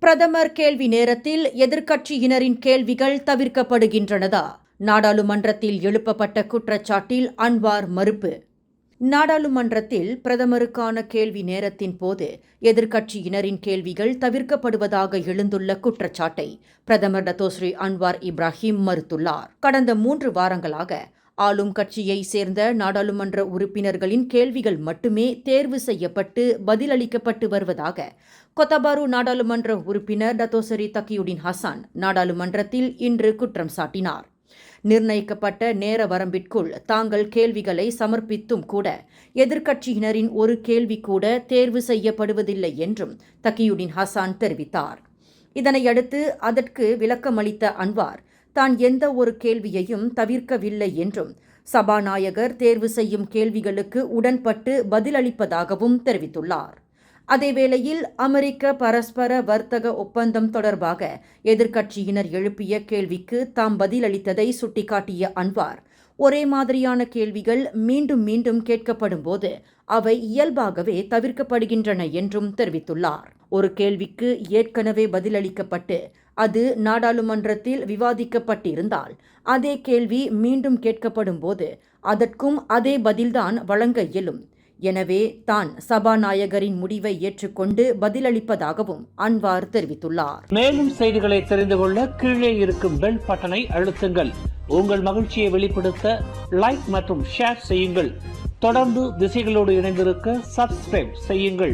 பிரதமர் கேள்வி நேரத்தில் எதிர்க்கட்சியினரின் கேள்விகள் தவிர்க்கப்படுகின்றனதா? நாடாளுமன்றத்தில் எழுப்பப்பட்ட குற்றச்சாட்டில் அன்வார் மறுப்பு. நாடாளுமன்றத்தில் பிரதமருக்கான கேள்வி நேரத்தின் போது எதிர்க்கட்சியினரின் கேள்விகள் தவிர்க்கப்படுவதாக எழுந்துள்ள குற்றச்சாட்டை பிரதமர் டத்தோஸ்ரீ அன்வார் இப்ராஹிம் மறுத்துள்ளார். கடந்த 3 வாரங்களாக ஆளும் கட்சியை சேர்ந்த நாடாளுமன்ற உறுப்பினர்களின் கேள்விகள் மட்டுமே தேர்வு செய்யப்பட்டு பதிலளிக்கப்பட்டு வருவதாக கொத்தபாரு நாடாளுமன்ற உறுப்பினர் டத்தோசரி தக்கியுடின் ஹசான் நாடாளுமன்றத்தில் இன்று குற்றம் சாட்டினார். நிர்ணயிக்கப்பட்ட நேர வரம்பிற்குள் தாங்கள் கேள்விகளை சமர்ப்பித்தும் கூட எதிர்க்கட்சியினரின் ஒரு கேள்வி கூட தேர்வு செய்யப்படுவதில்லை என்றும் தக்கியுடின் ஹசான் தெரிவித்தார். இதனையடுத்து அதற்கு விளக்கமளித்த அன்வார் தான் எந்த ஒரு கேள்வியையும் தவிர்க்கவில்லை என்றும் சபாநாயகர் தேர்வு செய்யும் கேள்விகளுக்கு உடன்பட்டு பதிலளிப்பதாகவும் தெரிவித்துள்ளார். அதேவேளையில் அமெரிக்க பரஸ்பர வர்த்தக ஒப்பந்தம் தொடர்பாக எதிர்க்கட்சியினர் எழுப்பிய கேள்விக்கு தாம் பதிலளித்ததை சுட்டிக்காட்டிய அன்வார், ஒரே மாதிரியான கேள்விகள் மீண்டும் மீண்டும் கேட்கப்படும் போது அவை இயல்பாகவே தவிர்க்கப்படுகின்றன என்றும் தெரிவித்துள்ளார். ஒரு கேள்விக்கு ஏற்கனவே பதிலளிக்கப்பட்டு அது நாடாளுமன்றத்தில் விவாதிக்கப்பட்டிருந்தால் அதே கேள்வி மீண்டும் கேட்கப்படும் போது அதற்கும் அதே பதில்தான் வழங்க இயலும். எனவே தான் சபாநாயகரின் முடிவை ஏற்றுக்கொண்டு பதிலளிப்பதாகவும் அன்வார் தெரிவித்துள்ளார். மேலும் செய்திகளை தெரிந்து கொள்ள கீழே இருக்கும் பெல் பட்டனை அழுத்துங்கள். உங்கள் மகிழ்ச்சியை வெளிப்படுத்த லைக் மற்றும் ஷேர் செய்யுங்கள். தொடர்ந்து திசைகளோடு இணைந்திருக்க சப்ஸ்கிரைப் செய்யுங்கள்.